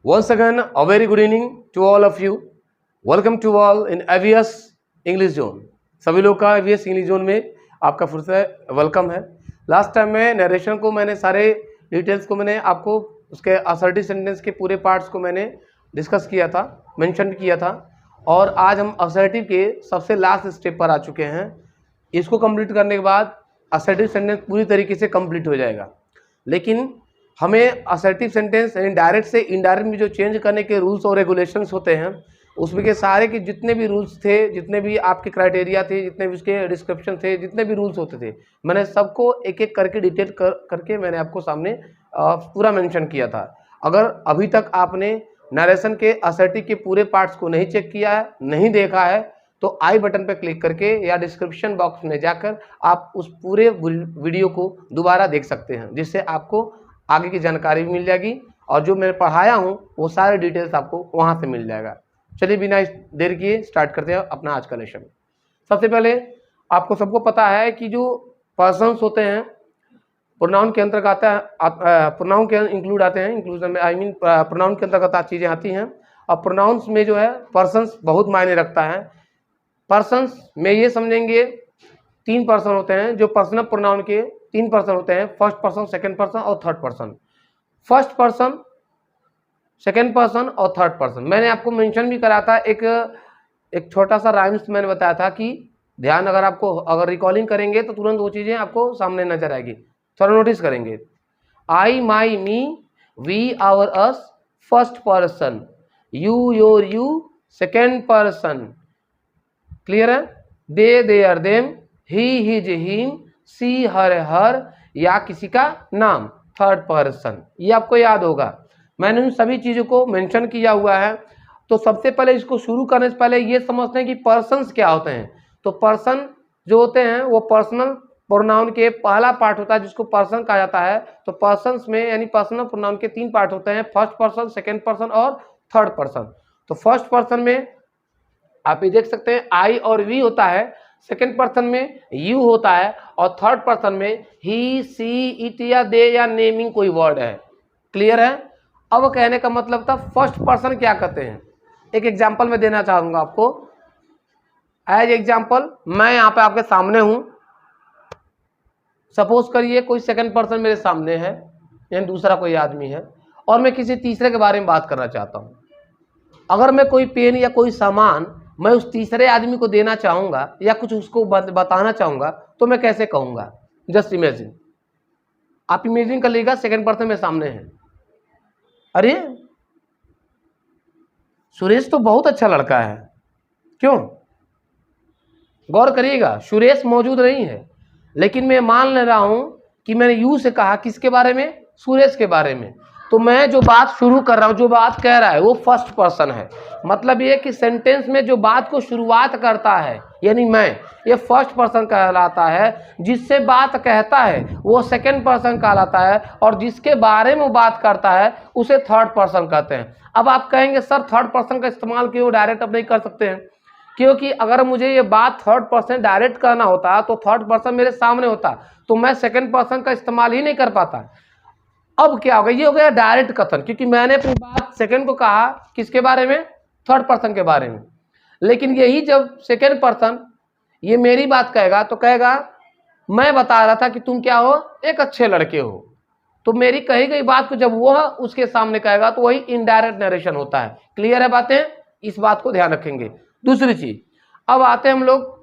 Once again, a very good evening to all of you. Welcome to all in AVS English Zone. सभी लोग का AVS English Zone में आपका फिर से वेलकम है. लास्ट टाइम में नरेशन को मैंने सारे डिटेल्स को मैंने आपको उसके असर्टिव सेंटेंस के पूरे पार्ट्स को मैंने डिस्कस किया था, मेंशन किया था. और आज हम असर्टिव के सबसे लास्ट स्टेप पर आ चुके हैं. इसको कंप्लीट करने के बाद असर्टिव सेंटेंस पूरी तरीके से कंप्लीट हो जाएगा. लेकिन हमें असर्टिव सेंटेंस यानी डायरेक्ट से इनडायरेक्ट में जो चेंज करने के रूल्स और रेगुलेशंस होते हैं, उसमें के सारे के जितने भी रूल्स थे, जितने भी आपके क्राइटेरिया थे, जितने भी उसके डिस्क्रिप्शन थे, जितने भी रूल्स होते थे, मैंने सबको एक एक करके डिटेल करके मैंने आपको सामने पूरा मेंशन किया था. अगर अभी तक आपने नरेशन के असर्टिव के पूरे पार्ट्स को नहीं चेक किया है, नहीं देखा है, तो आई बटन पर क्लिक करके या डिस्क्रिप्शन बॉक्स में जाकर आप उस पूरे वीडियो को दोबारा देख सकते हैं, जिससे आपको आगे की जानकारी भी मिल जाएगी और जो मैं पढ़ाया हूँ वो सारे डिटेल्स आपको वहाँ से मिल जाएगा. चलिए बिना देर किए स्टार्ट करते हैं अपना आज का लेसन. सबसे पहले आपको सबको पता है कि जो पर्सन्स होते हैं प्रोनाउन के अंतर्गत आता है, प्रोनाउन के इंक्लूड आते हैं, इंक्लूजन में आई मीन प्रोनाउन के अंतर्गत चीज़ें आती हैं. और प्रोनाउंस में जो है पर्सन्स बहुत मायने रखता है. पर्सन्स में ये समझेंगे 3 पर्सन होते हैं. जो पर्सनल प्रोनाउन के 3 पर्सन होते हैं, फर्स्ट पर्सन, सेकंड पर्सन और third person. First person, second person और थर्ड पर्सन मैंने आपको मेंशन भी करा था. एक छोटा सा राइम्स मैंने बताया था कि ध्यान अगर रिकॉलिंग करेंगे तो तुरंत वो चीज़ें आपको सामने नजर आएगी. थोड़ा नोटिस करेंगे. I, my, me, we, our, us first person, you, your, you second person. Clear है? They, there, them, he, his, him, she, her या किसी का नाम थर्ड पर्सन. ये आपको याद होगा. मैंने उन सभी चीज़ों को मेंशन किया हुआ है. तो सबसे पहले इसको शुरू करने से पहले ये समझते हैं कि पर्सन्स क्या होते हैं. तो पर्सन जो होते हैं वो पर्सनल प्रोनाउन के पहला पार्ट होता है जिसको पर्सन कहा जाता है. तो पर्सन्स में यानी पर्सनल प्रोनाउन के 3 पार्ट होते हैं, फर्स्ट पर्सन, सेकेंड पर्सन और थर्ड पर्सन. तो फर्स्ट पर्सन में आप ये देख सकते हैं आई और वी होता है, सेकेंड पर्सन में यू होता है और थर्ड पर्सन में ही, सी, इट या दे या नेमिंग कोई वर्ड है. क्लियर है? अब कहने का मतलब था फर्स्ट पर्सन क्या कहते हैं. एक एग्जांपल मैं देना चाहूंगा आपको. एज एग्जांपल मैं यहाँ पे आपके सामने हूं. सपोज करिए कोई सेकंड पर्सन मेरे सामने है, यानी दूसरा कोई आदमी है, और मैं किसी तीसरे के बारे में बात करना चाहता हूं. अगर मैं कोई पेन या कोई सामान मैं उस तीसरे आदमी को देना चाहूंगा या कुछ उसको बताना चाहूंगा तो मैं कैसे कहूंगा? Just imagine. आप इमेजिन कर लीजिएगा सेकंड पर्सन मेरे सामने है. अरे सुरेश तो बहुत अच्छा लड़का है. क्यों? गौर करिएगा, सुरेश मौजूद नहीं है, लेकिन मैं मान ले रहा हूं कि मैंने यू से कहा किसके बारे में? सुरेश के बारे में. तो मैं जो बात शुरू कर रहा हूं, जो बात कह रहा है वो फर्स्ट पर्सन है. मतलब ये कि सेंटेंस में जो बात को शुरुआत करता है यानी मैं, ये फर्स्ट पर्सन कहलाता है. जिससे बात कहता है वो सेकंड पर्सन कहलाता है और जिसके बारे में वो बात करता है उसे थर्ड पर्सन कहते हैं. अब आप कहेंगे सर थर्ड पर्सन का इस्तेमाल क्यों डायरेक्ट अब नहीं कर सकते हैं? क्योंकि अगर मुझे ये बात थर्ड पर्सन डायरेक्ट करना होता तो थर्ड पर्सन मेरे सामने होता तो मैं सेकंड पर्सन का इस्तेमाल ही नहीं कर पाता. अब क्या होगा? ये हो गया डायरेक्ट कथन, क्योंकि मैंने अपनी बात सेकंड को कहा किसके बारे में? थर्ड पर्सन के बारे में. लेकिन यही जब सेकंड पर्सन ये मेरी बात कहेगा तो कहेगा मैं बता रहा था कि तुम क्या हो? एक अच्छे लड़के हो. तो मेरी कही गई बात को जब वह उसके सामने कहेगा तो वही इनडायरेक्ट नरेशन होता है. क्लियर है बातें? इस बात को ध्यान रखेंगे. दूसरी चीज, अब आते हैं हम लोग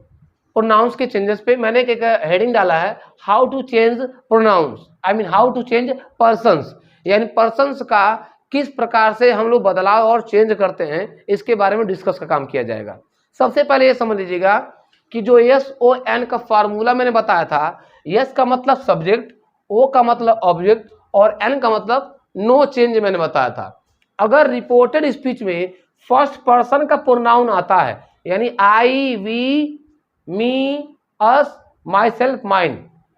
प्रोनाउंस के चेंजेस पे. मैंने एक हेडिंग डाला है how to change pronouns, I mean how to change persons, यानी पर्सन्स का किस प्रकार से हम लोग बदलाव और चेंज करते हैं इसके बारे में डिस्कस का काम किया जाएगा. सबसे पहले ये समझ लीजिएगा कि जो एस ओ एन का फार्मूला मैंने बताया था, एस का मतलब सब्जेक्ट, ओ का मतलब ऑब्जेक्ट और एन का मतलब नो चेंज मैंने बताया था. अगर रिपोर्टेड स्पीच में फर्स्ट पर्सन का प्रोनाउन आता है यानी I, we, me, us, myself, mine.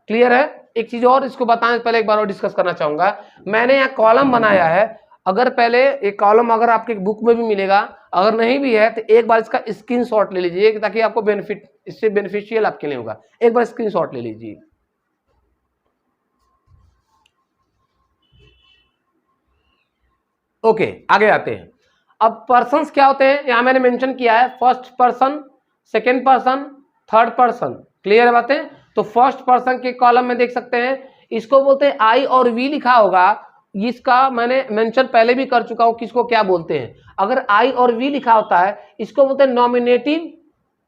Clear है? एक चीज और इसको बताने से पहले एक बार और डिस्कस करना चाहूंगा. मैंने यहाँ कॉलम बनाया है. अगर पहले एक कॉलम अगर आपके बुक में भी मिलेगा, अगर नहीं भी है तो एक बार इसका स्क्रीनशॉट ले लीजिए ताकि आपको बेनिफिट, इससे बेनिफिशियल आपके लिए होगा. एक बार स्क्रीनशॉट ले लीजिए. ओके, आगे आते हैं। अब पर्सन्स क्या होते हैं, यहां मैंने मेंशन किया है first person, second person, third person. Clear है बातें? तो फर्स्ट पर्सन के कॉलम में देख सकते हैं, इसको बोलते हैं आई और वी लिखा होगा, इसका मैंने मेंशन पहले भी कर चुका हूं किसको क्या बोलते हैं। अगर आई और वी लिखा होता है इसको बोलते हैं नॉमिनेटिव,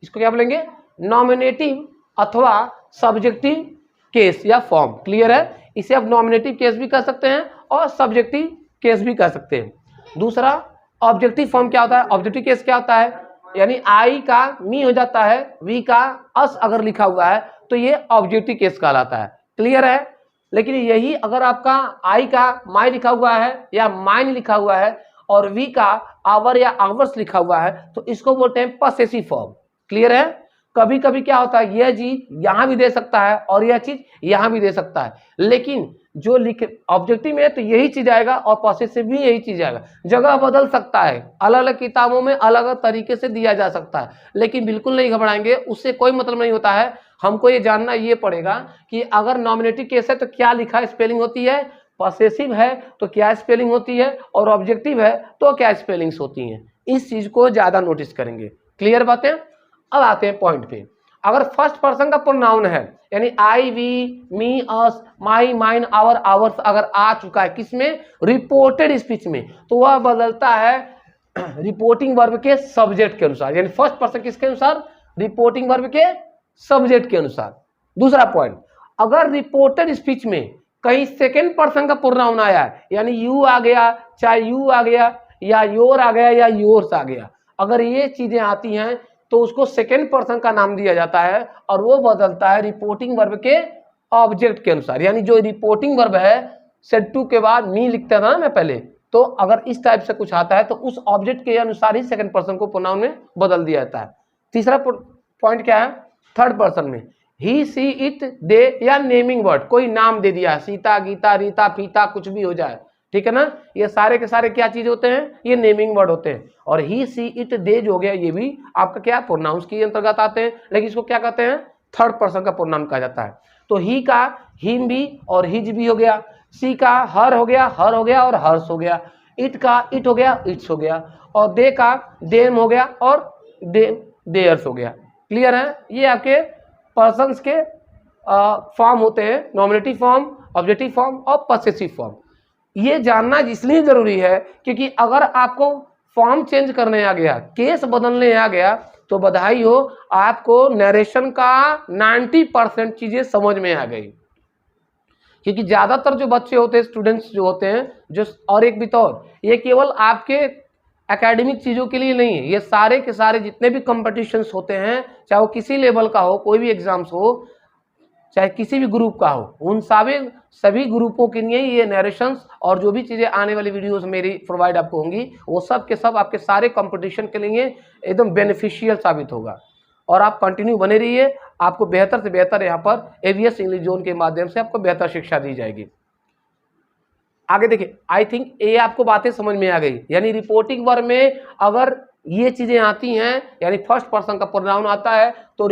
इसको क्या बोलेंगे, नॉमिनेटिव अथवा सब्जेक्टिव केस या फॉर्म। क्लियर है? इसे आप नॉमिनेटिव केस भी कह सकते हैं और सब्जेक्टिव केस भी कह सकते हैं। दूसरा ऑब्जेक्टिव फॉर्म क्या होता है, ऑब्जेक्टिव केस क्या होता है, यानी आई का मी हो जाता है, वी का अस अगर लिखा हुआ है तो ये ऑब्जेक्टिव केस कहलाता है। क्लियर है? लेकिन यही अगर आपका आई का माई लिखा हुआ है या माइन लिखा हुआ है और वी का आवर या आवर्स लिखा हुआ है तो इसको बोलते हैं पसेसिव फॉर्म। क्लियर है? कभी कभी क्या होता है, यह चीज यहां भी दे सकता है और यह चीज यहां भी दे सकता है, लेकिन जो लिखे ऑब्जेक्टिव में है तो यही चीज आएगा और पॉसेसिव भी यही चीज आएगा। जगह बदल सकता है, अलग अलग किताबों में अलग अलग तरीके से दिया जा सकता है, लेकिन बिल्कुल नहीं घबराएंगे, उससे कोई मतलब नहीं होता है। हमको ये जानना ये पड़ेगा कि अगर नॉमिनेटिव केस है तो क्या लिखा स्पेलिंग होती है, पॉसेसिव है तो क्या स्पेलिंग होती है, और ऑब्जेक्टिव है तो क्या स्पेलिंग्स होती हैं। इस चीज को ज्यादा नोटिस करेंगे। क्लियर बातें? अब आते हैं पॉइंट पे। अगर फर्स्ट पर्सन का प्रोनाउन है यानी I, we, me, us, my, mine, our, ours अगर आ चुका है किसमें, रिपोर्टेड स्पीच में, तो वह बदलता है रिपोर्टिंग वर्ब के सब्जेक्ट के अनुसार। यानी फर्स्ट पर्सन किसके अनुसार, रिपोर्टिंग वर्ब के सब्जेक्ट के अनुसार। दूसरा पॉइंट, अगर रिपोर्टेड स्पीच में कहीं सेकेंड पर्सन का प्रोनाउन आया है, यानी यू आ गया, चाहे यू आ गया या योर आ गया या योर्स आ गया, अगर ये चीजें आती हैं तो उसको सेकेंड पर्सन का नाम दिया जाता है और वो बदलता है रिपोर्टिंग वर्ब के ऑब्जेक्ट के अनुसार। यानी जो रिपोर्टिंग वर्ब है, सेड टू के बाद मी लिखता था ना मैं पहले, तो अगर इस टाइप से कुछ आता है तो उस ऑब्जेक्ट के अनुसार ही सेकेंड पर्सन को प्रोनाउन में बदल दिया जाता है। तीसरा पॉइंट क्या है, थर्ड पर्सन में ही, सी, इट, दे या नेमिंग वर्ड, कोई नाम दे दिया, सीता, गीता, रीता, पीता, कुछ भी हो जाए, ठीक है ना, ये सारे के सारे क्या चीज होते हैं, ये नेमिंग वर्ड होते हैं। और ही, सी, इट, दे जो हो गया ये भी आपका क्या प्रोनाउंस के अंतर्गत आते हैं, लेकिन इसको क्या कहते हैं, थर्ड पर्सन का प्रोनाउन कहा जाता है। तो ही का हिम भी और हिज भी हो गया, सी का हर हो गया, हर हो गया और हर्ष हो गया, इट का इट हो गया, इट्स हो गया, और दे का देम हो गया और देयर्स हो गया। क्लियर है? ये आपके पर्सन्स के फॉर्म होते हैं, नॉमिनेटिव फॉर्म, ऑब्जेक्टिव फॉर्म और पसेसिव फॉर्म। ये जानना इसलिए जरूरी है क्योंकि अगर आपको फॉर्म चेंज करने आ गया, केस बदलने आ गया, तो बधाई हो, आपको नरेशन का 90% चीजें समझ में आ गई। क्योंकि ज्यादातर जो बच्चे होते हैं, स्टूडेंट्स जो होते हैं, जो और एक भी तौर, ये केवल आपके एकेडमिक चीजों के लिए नहीं है, ये सारे के सारे जितने भी कॉम्पिटिशन्स होते हैं, चाहे वो किसी लेवल का हो, कोई भी एग्जाम्स हो, चाहे किसी भी ग्रुप का हो, उन सभी ग्रुपों के लिए ये नरेशंस और जो भी चीज़ें आने वाली वीडियोस मेरी प्रोवाइड आपको होंगी, वो सब के सब आपके सारे कंपटीशन के लिए एकदम बेनिफिशियल साबित होगा। और आप कंटिन्यू बने रहिए, आपको बेहतर से बेहतर यहाँ पर एवीएस इंग्लिश जोन के माध्यम से आपको बेहतर शिक्षा दी जाएगी। आगे देखिए, आई थिंक ये आपको बातें समझ में आ गई। यानी रिपोर्टिंग वर्ब में अगर ये चीज़ें आती हैं, यानी फर्स्ट पर्सन का प्रोनाउन आता है तो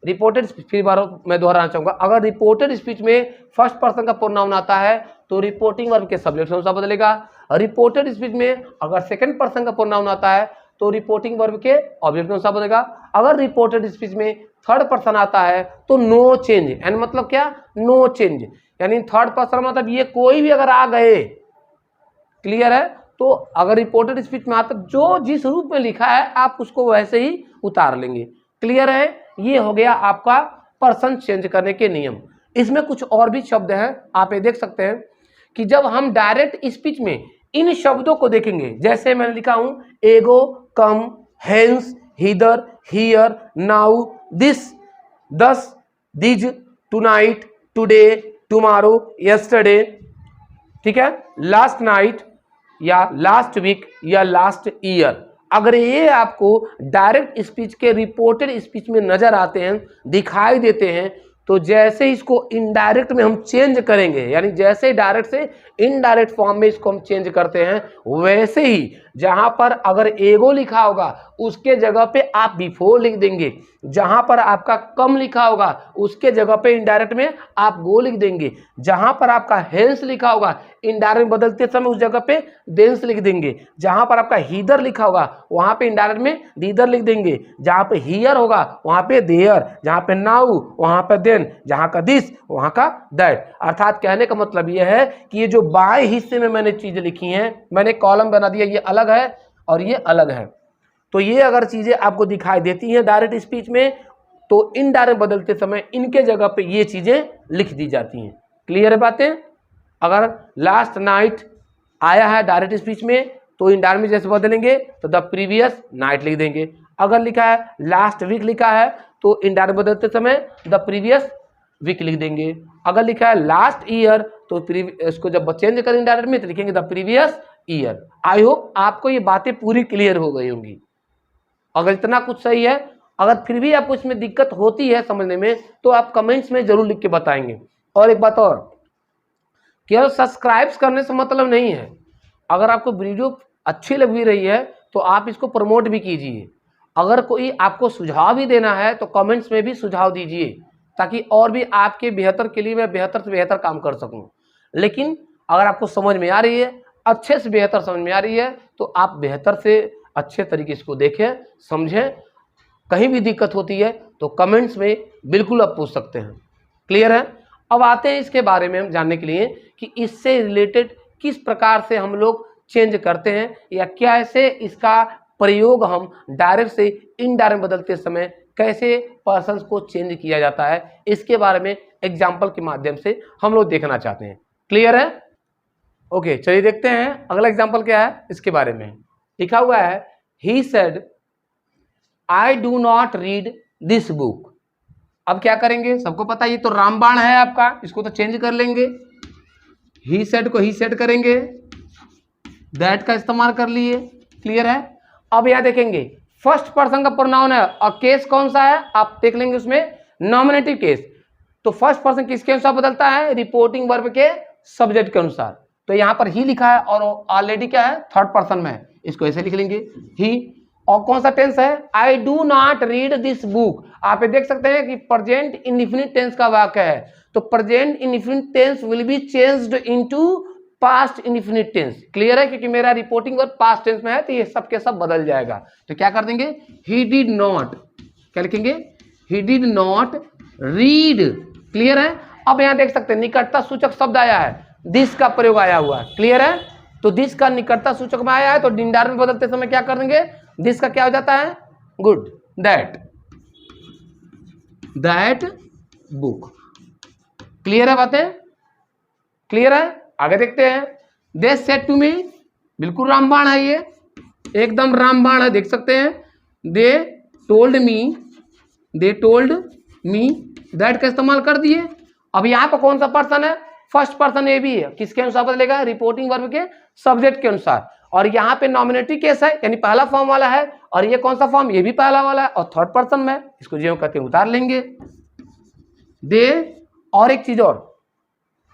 रिपोर्टेड, फिर बार मैं दोहराना चाहूंगा, अगर रिपोर्टेड स्पीच में फर्स्ट पर्सन का प्रोनाउन आता है तो रिपोर्टिंग वर्ब के सब्जेक्ट अनुसार बदलेगा। रिपोर्टेड स्पीच में अगर सेकंड पर्सन का प्रोनाउन आता है तो रिपोर्टिंग वर्ब के ऑब्जेक्ट अनुसार बदलेगा। अगर रिपोर्टेड स्पीच में थर्ड पर्सन आता है तो नो चेंज, यानी मतलब क्या, नो चेंज, यानी थर्ड पर्सन मतलब ये कोई भी अगर आ गए, क्लियर है, तो अगर रिपोर्टेड स्पीच में आता जो जिस रूप में लिखा है आप उसको वैसे ही उतार लेंगे। क्लियर है? ये हो गया आपका पर्सन चेंज करने के नियम। इसमें कुछ और भी शब्द हैं, आप ये देख सकते हैं कि जब हम डायरेक्ट स्पीच में इन शब्दों को देखेंगे, जैसे मैंने लिखा हूं ago, come, hence, hither, here, now, this, thus, these, tonight, today, tomorrow, yesterday, ठीक है, लास्ट नाइट या लास्ट वीक या लास्ट ईयर, अगर ये आपको डायरेक्ट स्पीच के रिपोर्टेड स्पीच में नजर आते हैं, दिखाई देते हैं, तो जैसे इसको इनडायरेक्ट में हम चेंज करेंगे, यानी जैसे डायरेक्ट से इनडायरेक्ट फॉर्म में इसको हम चेंज करते हैं, वैसे ही जहां पर अगर एगो लिखा होगा उसके जगह पे आप बिफोर लिख देंगे, जहां पर आपका कम लिखा होगा उसके जगह पे इनडायरेक्ट में आप गो लिख देंगे, जहां पर आपका हेंस लिखा होगा इनडायरेक्ट में बदलते समय उस जगह पे देंस लिख देंगे, जहां पर आपका हीदर लिखा होगा वहां पे इनडायरेक्ट में दीदर लिख देंगे, जहां पे हियर होगा वहां पे देयर, जहां पे नाउ वहां पे देन, जहां का दिस वहां का दैट। अर्थात कहने का मतलब यह है कि ये जो बाएं हिस्से में मैंने चीजें लिखी हैं, मैंने कॉलम बना दिया, ये अलग है और ये अलग है। तो ये अगर चीजें आपको दिखाई देती हैं डायरेक्ट स्पीच में, तो इनडायरेक्ट बदलते समय इनके जगह पे ये चीजें लिख दी जाती हैं। क्लियर है बातें? अगर लास्ट नाइट आया है डायरेक्ट स्पीच में तो इनडायरेक्ट में जैसे बदलेंगे तो द प्रीवियस नाइट लिख देंगे। अगर लिखा है लास्ट वीक लिखा है तो इनडायरेक्ट बदलते समय द प्रीवियस वीक लिख देंगे। अगर लिखा है लास्ट ईयर तो इसको जब चेंज करें इनडायरेक्ट में तो लिखेंगे the previous year. I hope आपको ये बातें पूरी क्लियर हो गई होंगी। अगर इतना कुछ सही है, अगर फिर भी आपको इसमें दिक्कत होती है समझने में तो आप कमेंट्स में जरूर लिख के बताएंगे। और एक बात और, केवल सब्सक्राइब करने से मतलब नहीं है, अगर आपको वीडियो अच्छी लग भी रही है तो आप इसको प्रमोट भी कीजिए। अगर कोई आपको सुझाव भी देना है तो कमेंट्स में भी सुझाव दीजिए, ताकि और भी आपके बेहतर के लिए मैं बेहतर से बेहतर काम कर सकूं। लेकिन अगर आपको समझ में आ रही है, अच्छे से बेहतर समझ में आ रही है, तो आप बेहतर से अच्छे तरीके से इसको देखें, समझें। कहीं भी दिक्कत होती है तो कमेंट्स में बिल्कुल आप पूछ सकते हैं। क्लियर है? अब आते हैं इसके बारे में हम जानने के लिए कि इससे रिलेटेड किस प्रकार से हम लोग चेंज करते हैं, या कैसे इसका प्रयोग हम डायरेक्ट से इनडायरेक्ट बदलते समय कैसे पर्सन्स को चेंज किया जाता है, इसके बारे में एग्जाम्पल के माध्यम से हम लोग देखना चाहते हैं। क्लियर है? ओके, चलिए देखते हैं अगला एग्जाम्पल क्या है इसके बारे में। लिखा हुआ है he said I do not read this book. अब क्या करेंगे, सबको पता है ये तो रामबाण है आपका, इसको तो चेंज कर लेंगे। ही सेड को ही सेड करेंगे, दैट का इस्तेमाल कर लिए। क्लियर है? अब यहां देखेंगे फर्स्ट पर्सन का प्रोनाउन है और केस कौन सा है आप देख लेंगे, उसमें नॉमिनेटिव केस। तो फर्स्ट पर्सन किसके अनुसार बदलता है? रिपोर्टिंग वर्ब के सब्जेक्ट के अनुसार। तो यहां पर ही लिखा है और ऑलरेडी क्या है, थर्ड पर्सन में है, इसको ऐसे लिख लेंगे ही। और कौन सा टेंस है? I do not read this book. आप ये देख सकते हैं कि प्रेजेंट इंडेफिनिट टेंस का वाक्य है, तो present indefinite tense will be changed into past indefinite tense. Clear है? क्योंकि मेरा रिपोर्टिंग वर्ब पास्ट टेंस में है तो ये सब के सब बदल जाएगा। तो क्या कर देंगे, ही डिड नॉट, क्या लिखेंगे, he did not read. Clear है? अब यहां देख सकते हैं निकटता सूचक शब्द आया है, दिस का प्रयोग आया हुआ है। क्लियर है? तो दिस का निकटता सूचक में आया है तो इनडायरेक्ट में बदलते समय क्या कर देंगे, दिस का क्या हो जाता है, गुड, दैट बुक। क्लियर है बातें? क्लियर है? आगे देखते हैं। दे सेड टू मी, बिल्कुल रामबाण है ये, एकदम रामबाण है, देख सकते हैं। दे टोल्ड मी दैट का इस्तेमाल कर दिए। अब यहाँ पर कौन सा पर्सन है, फर्स्ट पर्सन ए भी है, किसके अनुसार बदलेगा, रिपोर्टिंग वर्ब के सब्जेक्ट के अनुसार। और यहाँ पे नॉमिनेटिव केस है यानी पहला फॉर्म वाला है, और ये कौन सा फॉर्म, ये भी पहला वाला है और थर्ड पर्सन में, इसको जो कहते हैं उतार लेंगे। दे, और एक चीज और,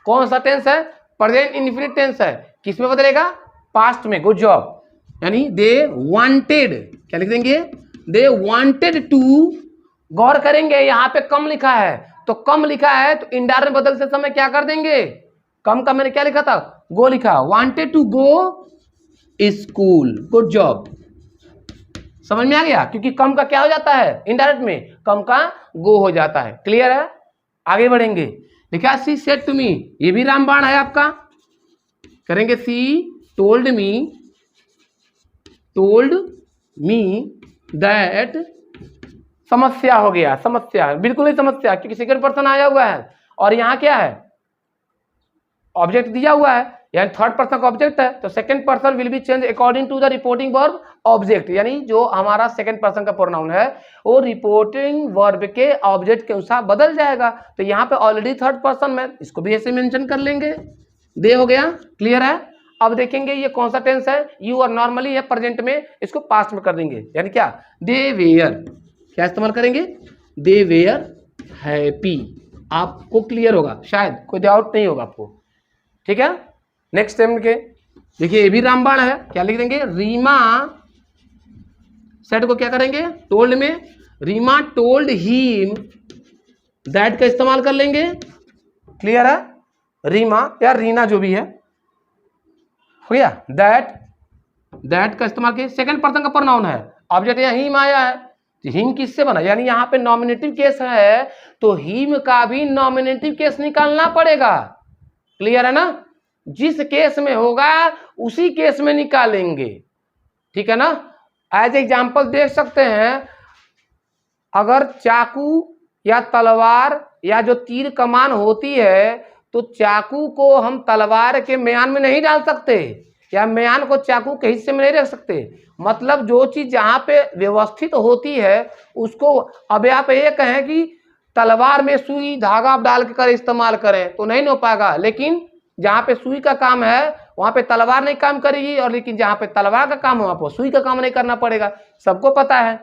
कौन सा टेंस है, प्रेजेंट इंडेफिनिट टेंस है, किसमें बदलेगा, पास्ट में, गुड जॉब। यानी दे वांटेड, क्या लिख देंगे, दे वांटेड टू। गौर करेंगे यहाँ पे कम लिखा है, तो कम लिखा है तो इंडायरेक्ट में बदलते समय क्या कर देंगे, कम का मैंने क्या लिखा था, गो लिखा, wanted to go school, good job. समझ में आ गया? क्योंकि कम का क्या हो जाता है, इनडायरेक्ट में कम का गो हो जाता है। क्लियर है? आगे बढ़ेंगे। लिखा सी सेड टू मी, ये भी रामबाण है आपका, करेंगे सी टोल्ड मी दैट, समस्या हो गया, समस्या बिल्कुल ही समस्या, क्योंकि सेकंड पर्सन आया हुआ है और यहाँ क्या है, ऑब्जेक्ट दिया हुआ है, यानी थर्ड पर्सन का ऑब्जेक्ट है, तो second person will be change according to the reporting verb object. यानी जो हमारा सेकंड पर्सन का प्रोनाउन है वो रिपोर्टिंग वर्ब के ऑब्जेक्ट के अनुसार बदल जाएगा। तो यहाँ पे ऑलरेडी थर्ड पर्सन में, इसको भी ऐसे मेंशन कर लेंगे। दे हो गया। क्लियर है? अब देखेंगे ये कौन सा टेंस है, यू और नॉर्मली है प्रेजेंट में, इसको पास्ट में कर देंगे। यानी क्या, दे वेयर, क्या इस्तेमाल करेंगे, दे वेयर हैप्पी। आपको क्लियर होगा, शायद कोई डाउट नहीं होगा आपको, ठीक है। नेक्स्ट टाइम के देखिए ये भी रामबाण है, क्या लिख देंगे, रीमा सेड को क्या करेंगे, टोल्ड में रीमा टोल्ड हिम दैट का इस्तेमाल कर लेंगे। क्लियर है, रीमा या रीना जो भी है, हो गया। दैट का इस्तेमाल किया, सेकंड पर्सन का प्रोनाउन है, ऑब्जेक्ट यहाँ हिम आया है, हिम किससे बना, यानी यहाँ पे नॉमिनेटिव केस है तो हिम का भी नॉमिनेटिव केस निकालना पड़ेगा। क्लियर है ना, जिस केस में होगा उसी केस में निकालेंगे, ठीक है ना। एज एग्जाम्पल देख सकते हैं, अगर चाकू या तलवार या जो तीर कमान होती है तो चाकू को हम तलवार के म्यान में नहीं डाल सकते या म्यान को चाकू के हिस्से में नहीं रख सकते। मतलब जो चीज जहाँ पे व्यवस्थित होती है उसको, अब आप ये कहें कि तलवार में सुई धागा आप डाल के कर इस्तेमाल करें तो नहीं हो पाएगा, लेकिन जहाँ पे सुई का काम है वहाँ पे तलवार नहीं काम करेगी, और लेकिन जहाँ पे तलवार का काम है वहाँ पर सुई का काम नहीं करना पड़ेगा, सबको पता है।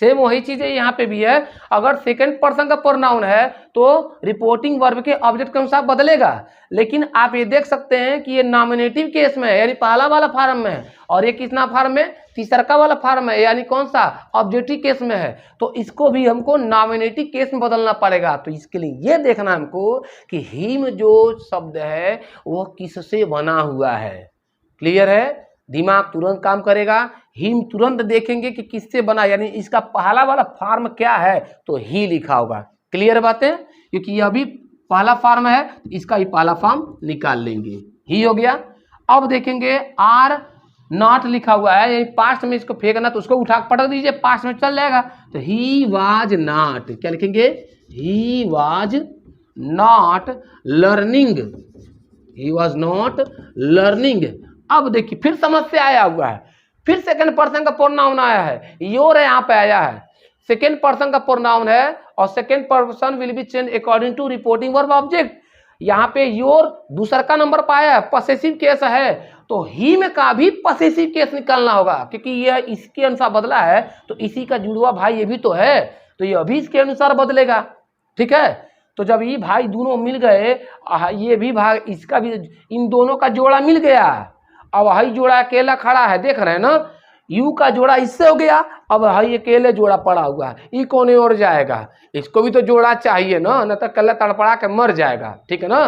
सेम वही चीजें यहाँ पे भी है, अगर सेकंड पर्सन का प्रोनाउन है तो रिपोर्टिंग वर्ब के ऑब्जेक्ट के अनुसार बदलेगा, लेकिन आप ये देख सकते हैं कि ये नॉमिनेटिव केस में है यानी पहला वाला फॉर्म में है, और ये कितना फॉर्म में, तीसरा वाला फॉर्म है यानी कौन सा, ऑब्जेक्टिव केस में है, तो इसको भी हमको नॉमिनेटिव केस में बदलना पड़ेगा। तो इसके लिए ये देखना हमको कि हिम जो शब्द है वो किससे बना हुआ है। क्लियर है, दिमाग तुरंत काम करेगा, हिम तुरंत देखेंगे कि किससे बना, यानी इसका पहला वाला फॉर्म क्या है तो ही लिखा होगा। क्लियर बातें, क्योंकि यह भी पहला फॉर्म है, इसका ही पहला फॉर्म निकाल लेंगे, ही हो गया। अब देखेंगे आर नॉट लिखा हुआ है, यानी पास्ट में इसको फेंकना तो उसको उठा पटक दीजिए, पास्ट में चल जाएगा। तो ही वाज नॉट, क्या लिखेंगे, he was not learning, he was not learning. अब देखिए फिर समस्या आया हुआ है, फिर सेकंड पर्सन का प्रोनाउन आया है, योर यहाँ पे आया है, सेकंड पर्सन का प्रोनाउन है और second person will be change according to reporting verb object. यहाँ पे योर दूसरा का नंबर पाया है, पसेसिव केस है, तो हिम का भी पसेसिव केस निकालना होगा, क्योंकि यह इसके अनुसार बदला है तो इसी का जुड़वा भाई ये भी तो है, तो यह भी इसके अनुसार बदलेगा। ठीक है, तो जब ये भाई दोनों मिल गए, ये भी भाई इसका भी, इन दोनों का जोड़ा मिल गया, अब हाई जोड़ा अकेला खड़ा है, देख रहे हैं ना, यू का जोड़ा इससे हो गया, अब हाई अकेले जोड़ा पड़ा हुआ है, ये कोने और जाएगा, इसको भी तो जोड़ा चाहिए ना, न तो कल तड़पड़ा के मर जाएगा। ठीक है ना,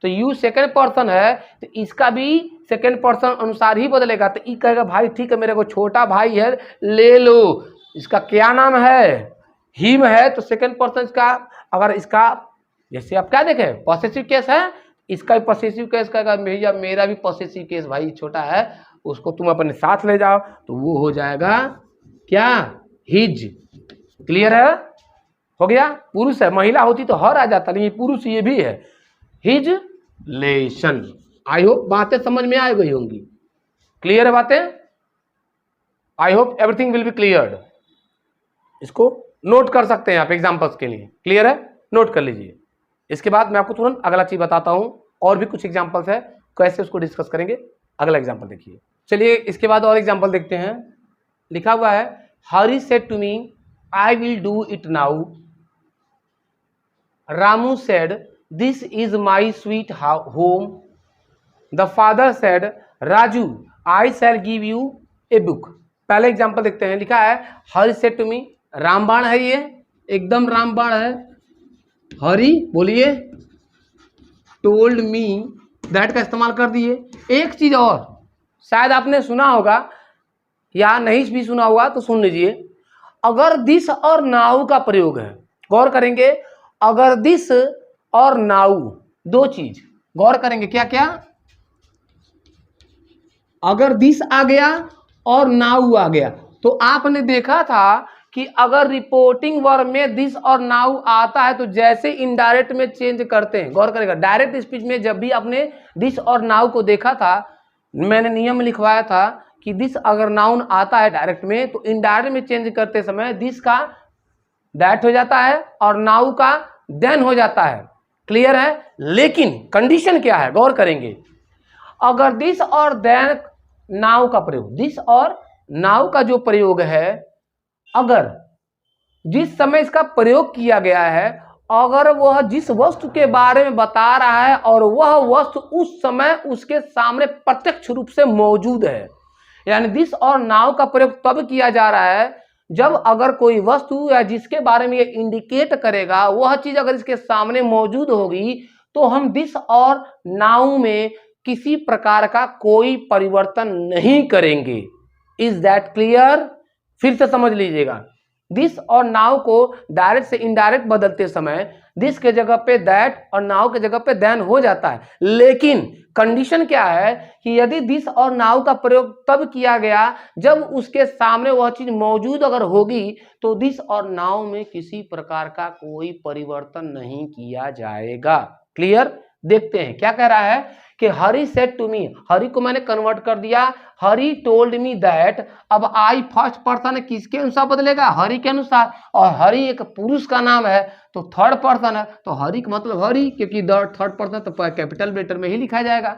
तो यू सेकंड पर्सन है तो इसका भी सेकंड पर्सन अनुसार ही बदलेगा। तो ये कहेगा भाई ठीक है, मेरे को छोटा भाई है ले लो, इसका क्या नाम है, हिम है, तो सेकंड पर्सन इसका, अगर इसका जैसे आप क्या देखें पॉसेसिव केस है, इसका भी पॉसेसिव केस कहेगा भैया मेरा भी पॉसेसिव केस, भाई छोटा है उसको तुम अपने साथ ले जाओ, तो वो हो जाएगा क्या, हिज। क्लियर है, हो गया। पुरुष है, महिला होती तो हर आ जाता, नहीं पुरुष ये भी है, हिज लेशन। आई होप बातें समझ में आ गई होंगी। क्लियर है बातें, I hope everything will be cleared. इसको नोट कर सकते हैं आप एग्जाम्पल्स के लिए। क्लियर है, नोट कर लीजिए। इसके बाद मैं आपको तुरंत अगला चीज बताता हूं, और भी कुछ एग्जाम्पल्स है, कैसे उसको डिस्कस करेंगे। अगला एग्जाम्पल देखिए, चलिए इसके बाद और एग्जाम्पल देखते हैं। लिखा हुआ है Hari said to me I will do it now, Ramu said this is my sweet home, the father said Raju I shall give you a book. पहले एग्जाम्पल देखते हैं। लिखा है हरी सेड टू मी, रामबाण है, ये एकदम रामबाण है। हरी बोलिए, टोल्ड मी दैट का इस्तेमाल कर दिए। एक चीज और शायद आपने सुना होगा या नहीं भी सुना होगा तो सुन लीजिए, अगर दिस और नाउ का प्रयोग है, गौर करेंगे, अगर दिस और नाउ दो चीज गौर करेंगे, क्या क्या, अगर दिस आ गया और नाउ आ गया, तो आपने देखा था कि अगर रिपोर्टिंग वर्ब में दिस और नाउ आता है तो जैसे इनडायरेक्ट में चेंज करते हैं, गौर करेगा, डायरेक्ट स्पीच में जब भी आपने दिस और नाउ को देखा था, मैंने नियम लिखवाया था कि दिस अगर नाउन आता है डायरेक्ट में तो इनडायरेक्ट में चेंज करते समय दिस का दैट हो जाता है और नाउ का देन हो जाता है। क्लियर है, लेकिन कंडीशन क्या है, गौर करेंगे, अगर दिस और देन नाउ का प्रयोग, दिस और नाउ का जो प्रयोग है, अगर जिस समय इसका प्रयोग किया गया है अगर वह जिस वस्तु के बारे में बता रहा है और वह वस्तु उस समय उसके सामने प्रत्यक्ष रूप से मौजूद है, यानी दिस और नाउ का प्रयोग तब किया जा रहा है जब अगर कोई वस्तु या जिसके बारे में ये इंडिकेट करेगा वह चीज अगर इसके सामने मौजूद होगी तो हम दिस और नाउ में किसी प्रकार का कोई परिवर्तन नहीं करेंगे। Is that clear? फिर से समझ लीजिएगा, दिस और नाउ को डायरेक्ट से इनडायरेक्ट बदलते समय दिस के जगह पे दैट और नाउ के जगह पे देन हो जाता है, लेकिन कंडीशन क्या है कि यदि दिस और नाउ का प्रयोग तब किया गया जब उसके सामने वह चीज मौजूद अगर होगी तो दिस और नाउ में किसी प्रकार का कोई परिवर्तन नहीं किया जाएगा। क्लियर? देखते हैं क्या कह रहा है कि हरी सेड टू मी, हरी को मैंने कन्वर्ट कर दिया, हरी टोल्ड मी दैट। अब आई फर्स्ट पर्सन किसके अनुसार बदलेगा? हरी के अनुसार, और हरी एक पुरुष का नाम है तो थर्ड पर्सन है, तो हरी का मतलब हरी, क्योंकि थर्ड पर्सन तो कैपिटल लेटर में ही लिखा जाएगा,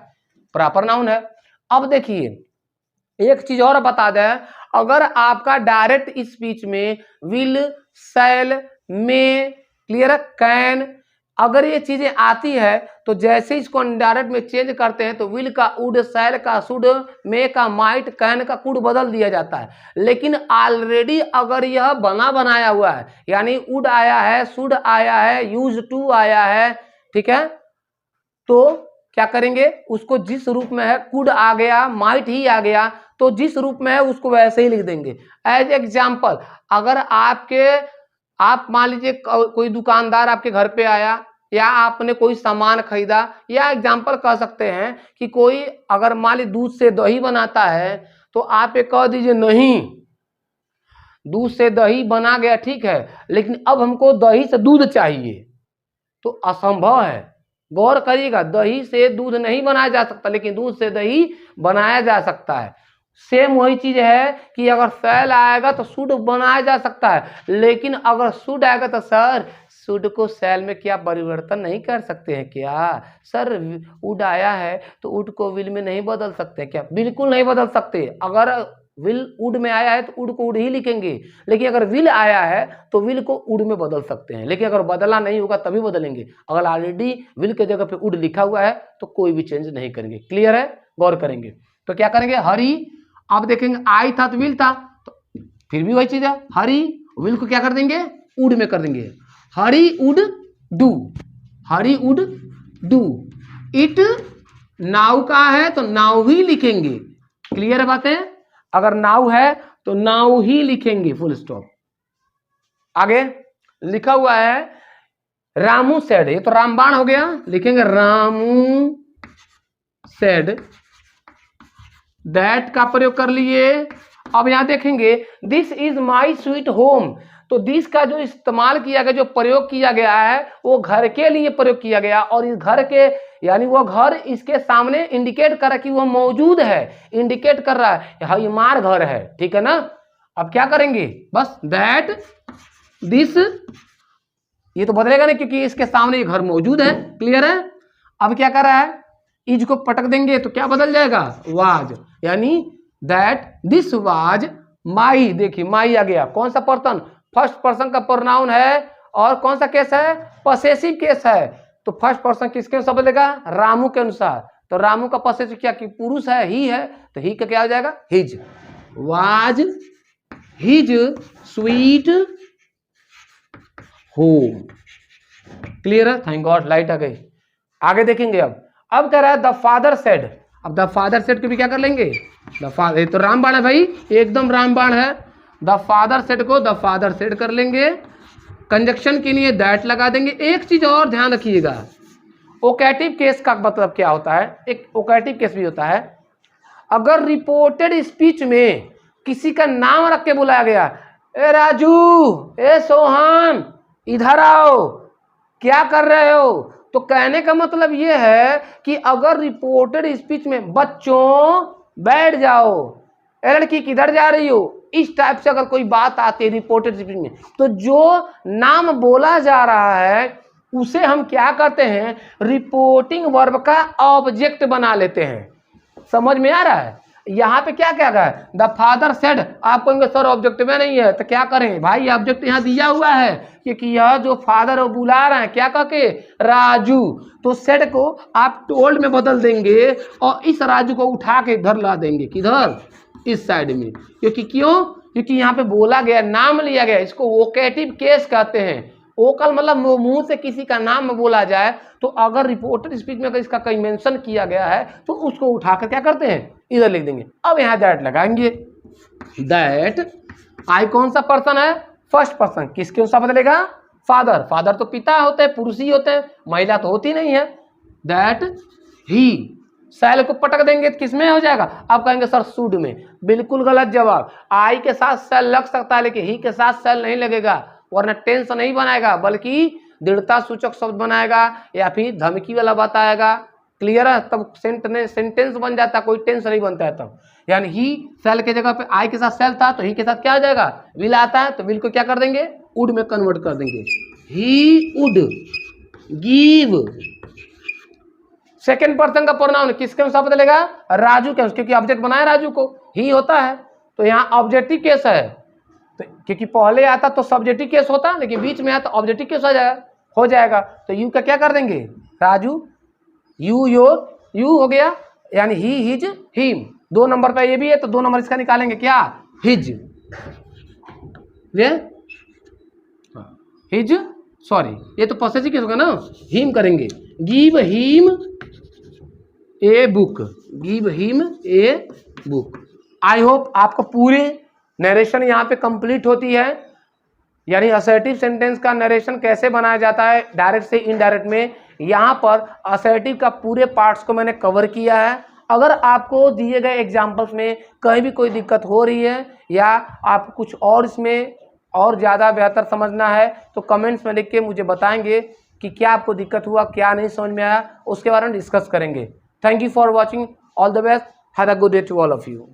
प्रॉपर नाउन है। अब देखिए एक चीज और बता दें, अगर आपका डायरेक्ट स्पीच में will, shall, may, clear, can अगर ये चीजें आती है तो जैसे इसको इनडायरेक्ट में चेंज करते हैं तो विल का वुड, शैल का शुड, मे का माइट, कैन का कुड बदल दिया जाता है। लेकिन ऑलरेडी अगर यह बना बनाया हुआ है, यानी वुड आया है, शुड आया है, यूज टू आया है, ठीक है, तो क्या करेंगे उसको जिस रूप में है, कुड आ गया, माइट ही आ गया, तो जिस रूप में है उसको वैसे ही लिख देंगे। एज एग्जाम्पल, अगर आप मान लीजिए कोई दुकानदार आपके घर पे आया या आपने कोई सामान खरीदा, या एग्जाम्पल कह सकते हैं कि कोई अगर मान लीजिए दूध से दही बनाता है तो आप ये कह दीजिए नहीं, दूध से दही बना गया ठीक है, लेकिन अब हमको दही से दूध चाहिए, तो असंभव है। गौर करिएगा, दही से दूध नहीं बनाया जा सकता, लेकिन दूध से दही बनाया जा सकता है। सेम वही चीज है कि अगर शैल आएगा तो शुड बनाया जा सकता है, लेकिन अगर शुड आएगा तो सर शुड को शैल में क्या परिवर्तन नहीं कर सकते हैं क्या? सर वुड आया है तो वुड को विल में नहीं बदल सकते क्या? बिल्कुल नहीं बदल सकते। अगर विल वुड में आया है तो वुड को वुड ही लिखेंगे, लेकिन अगर विल आया है तो विल को वुड में बदल सकते हैं, लेकिन अगर बदला नहीं होगा तभी बदलेंगे। अगर ऑलरेडी विल के जगह पे वुड लिखा हुआ है तो कोई भी चेंज नहीं करेंगे। क्लियर है? गौर करेंगे तो क्या करेंगे, हरी, आप देखेंगे आई था तो विल था, तो फिर भी वही चीज है, हरी विल को क्या कर देंगे, वुड में कर देंगे। Hari would do, Hari would do, it now का है तो नाउ ही लिखेंगे। क्लियर है बातें? अगर नाउ है तो नाउ ही लिखेंगे, फुल स्टॉप। आगे लिखा हुआ है रामू सेड, ये तो रामबाण हो गया, लिखेंगे रामू सेड दैट का प्रयोग कर लिए। अब यहां देखेंगे this is my sweet home, तो दिस का जो इस्तेमाल किया गया, जो प्रयोग किया गया है वो घर के लिए प्रयोग किया गया, और इस घर के यानी वो घर इसके सामने इंडिकेट कर रहा है कि वो मौजूद है, इंडिकेट कर रहा है हमार घर है, ठीक है ना। अब क्या करेंगे, बस दैट दिस, ये तो बदलेगा नहीं क्योंकि इसके सामने ये घर मौजूद है। क्लियर है? अब क्या कर रहा है, इज को पटक देंगे तो क्या बदल जाएगा, वाज, यानी दैट दिस वाज माई। देखिए माई आ गया, कौन सा पर्सन, फर्स्ट पर्सन का प्रोनाउन है, और कौन सा केस है, पॉसेसिव केस है, तो फर्स्ट पर्सन किसके अनुसार बदलेगा, रामू के अनुसार। तो रामू का पॉसेसिव क्या कि पुरुष है, ही है, तो ही का क्या हो जाएगा, his, was his sweet home. Clear है? थैंक गॉड लाइट आ गई। आगे देखेंगे अब कह रहा है द फादर सेड। अब द फादर सेड को भी क्या कर लेंगे, द फादर, तो रामबाण है भाई, एकदम रामबाण है। द फादर सेड को द फादर सेड कर लेंगे, कंजक्शन के लिए दैट लगा देंगे। एक चीज और ध्यान रखिएगा, ओकेटिव केस का मतलब क्या होता है, एक ओकेटिव केस भी होता है। अगर रिपोर्टेड स्पीच में किसी का नाम रख के बुलाया गया, ए राजू, ए सोहन, इधर आओ, क्या कर रहे हो, तो कहने का मतलब यह है कि अगर रिपोर्टेड स्पीच में बच्चों बैठ जाओ, ए लड़की किधर जा रही हो, इस टाइप से अगर कोई बात आती है रिपोर्टेड स्पीच में, तो जो नाम बोला जा रहा है उसे हम क्या करते हैं, रिपोर्टिंग वर्ब का ऑब्जेक्ट बना लेते हैं। समझ में आ रहा है? यहाँ पे क्या क्या है, द फादर सेड। आप कहेंगे सर ऑब्जेक्ट में नहीं है तो क्या करें भाई, ऑब्जेक्ट यहाँ दिया हुआ है क्योंकि यह जो फादर वो बुला रहे हैं क्या कह के, राजू। तो सेड को आप टोल्ड में बदल देंगे और इस राजू को उठा के इधर ला देंगे, किधर, इस साइड में। क्योंकि यहाँ पे बोला गया, नाम लिया गया, इसको वोकेटिव केस कहते हैं। वोकल मतलब मुंह से किसी का नाम बोला जाए तो अगर रिपोर्टेड स्पीच में अगर इसका कहीं मेंशन किया गया है तो उसको उठाकर क्या करते हैं, इधर लिख देंगे। अब यहाँ दैट लगाएंगे, दैट आई कौन सा पर्सन है, फर्स्ट पर्सन, किसके अनुसार बदलेगा, फादर। फादर तो पिता होते हैं, पुरुष ही होते हैं, महिला तो होती नहीं है। दैट ही, सेल को पटक देंगे तो किसमें हो जाएगा, आप कहेंगे सर शुड में। बिल्कुल गलत जवाब। आई के साथ सेल लग सकता है लेकिन ही के साथ सेल नहीं लगेगा, वरना टेंस नहीं बनाएगा बल्कि दृढ़ता सूचक शब्द बनाएगा या फिर धमकी वाला बताएगा। क्लियर है, तब सेंटेंस बन जाता, कोई टेंस नहीं बनता है तब। यानी ही सेल के जगह पे आई के साथ सेल था तो ही के साथ क्या आ जाएगा, विल आता है तो विल को क्या कर देंगे, वुड में कन्वर्ट कर देंगे। He would give. Second person का प्रोनाउन किसके अनुसार बदलेगा, राजू के, क्योंकि ऑब्जेक्ट बनाया राजू को, ही होता है तो यहाँ ऑब्जेक्टिव केस है। तो क्योंकि पहले आता तो सब्जेक्टिव केस होता, लेकिन बीच में आता ऑब्जेक्टिव केस हो जाएगा। तो यू का क्या कर देंगे, राजू, यू योर, यू हो गया, यानी ही हिज हिम। 2 नंबर पे ये भी है तो 2 नंबर इसका निकालेंगे क्या, हिज, हिज, सॉरी ये तो पॉसेसिव केस होगा ना, हिम करेंगे। Give him a book, give him a book. I hope आपको पूरी नरेशन यहाँ पे कंप्लीट होती है, यानी असर्टिव सेंटेंस का नरेशन कैसे बनाया जाता है डायरेक्ट से इनडायरेक्ट में। यहाँ पर असर्टिव का पूरे पार्ट्स को मैंने कवर किया है। अगर आपको दिए गए एग्जाम्पल्स में कहीं भी कोई दिक्कत हो रही है या आप कुछ और इसमें और ज़्यादा बेहतर समझना है तो कमेंट्स में लिख के मुझे बताएंगे कि क्या आपको दिक्कत हुआ, क्या नहीं समझ में आया, उसके बारे में डिस्कस करेंगे। Thank you for watching, all the best, have a good day to all of you.